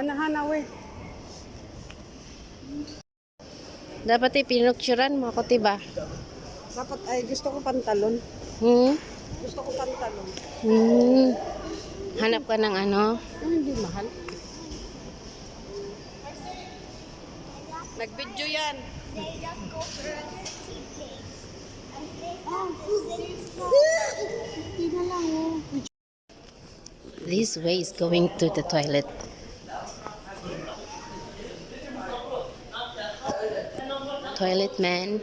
Hana-hana, we. Dapat pinukturan mo ako, diba? Dapat, ay, gusto ko pantalon. Hmm? Gusto ko pantalon. Hmm. Hanap ka ng ano? Hindi mahal. Nag-video yan. This way is going to the toilet. Toilet man.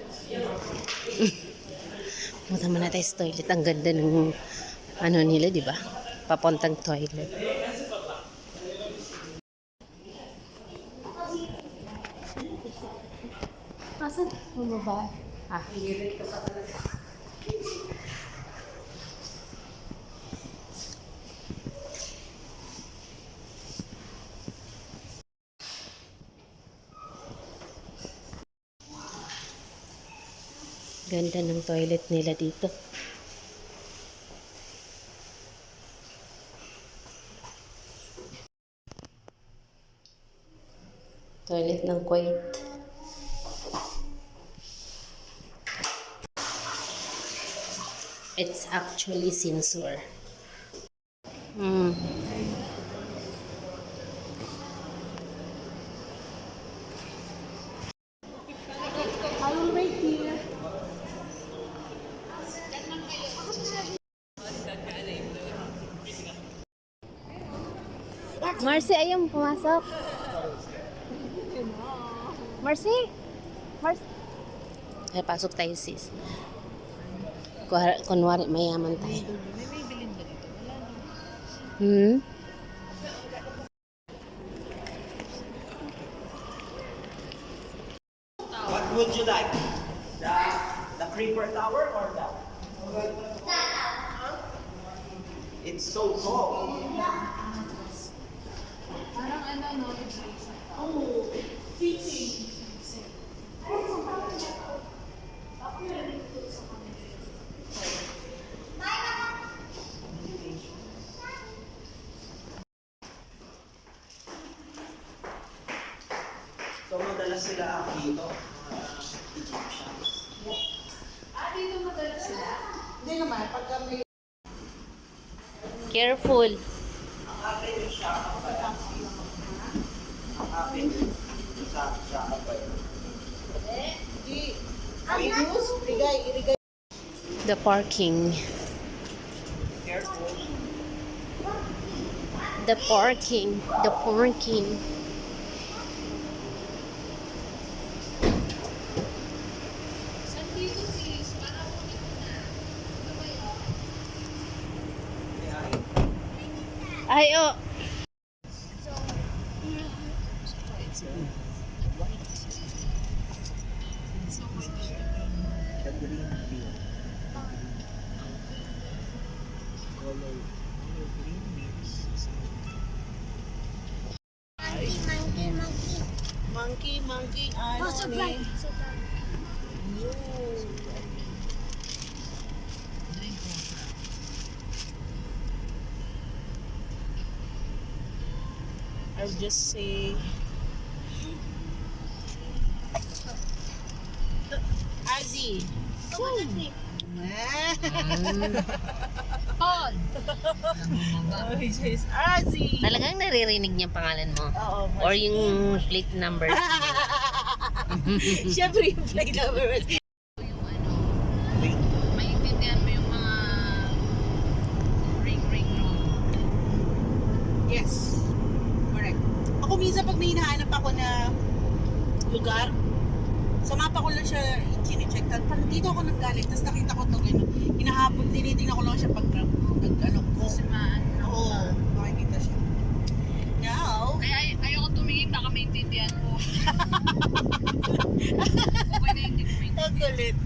Punta muna tayo sa toilet. Ang ganda ng ano nila, di ba? Papuntang toilet. Asan? Bumaba. Ah. Ganda ng toilet nila dito. Toilet ng Kuwait. It's actually sensor. I will wait here. Marcy, ayaw mo pumasok. Marcy? Marcy? Ay, pasok tayo, sis. Kunwari, mayaman tayo. Hmm? What would you like? The creeper tower or the? It's so tall. Parang ano, no? So madalas sila dito, Egyptians. Dito madalas sila? Hindi naman, pagka may... Careful. Ang akin yung Shaka. Ang akin sa Shaka. Hindi. Reduce, irigay. The parking. Careful. The parking. The parking. Saan dito sis? Para ulit na. Ano ba yun? Ay, oh. The green bean. Color. Green beans. Monkey, ano ni? I'll just say... Azzy. Paul! Oh, he says Azzy. Talagang naririnig niya ang pangalan mo? Oo. Or yung plate number? Siyempre yung play number. Yung ano, maintindihan mo yung mga ring road. Yes. Correct. Ako minsan pag may hinahanap ako na lugar, sa mapa ko lang siya chine-check. Parang dito ako naggaling, tapos nakita ko ito, hinahabol, tinitingnan ko lang siya pag ano ko. Simaan. Oo, makikita siya. Now, Kaya ayoko tumingin, baka maintindihan ko. Okay na hindi ko maintindihan. ang galit.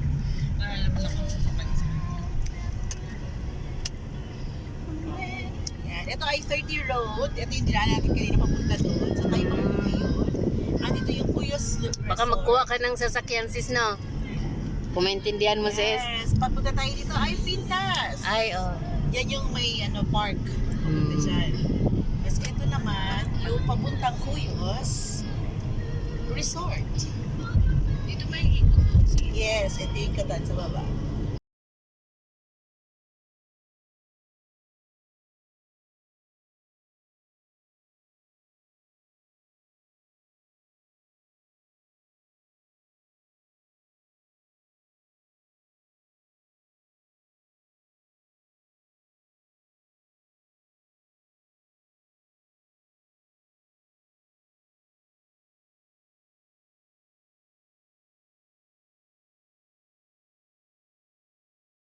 Para naman ako kapag-isa. Yan. Ito ay 30 Road. Ito yung dinaan natin kanina papunta doon. Sa tayo papunta yun. At ito yung Kuya's Resort. Baka magkuha ka ng sasakyan, sis, no? Kung maintindihan mo, sis. Yes. Papunta tayo dito ay Pintas. Ay, oh. Yan yung may park. Hmm. Dyan. Tapos ito naman, yung papuntang Cuyos Resort. Dito ba yung ikot mo? Yes, ito yung katan sa baba.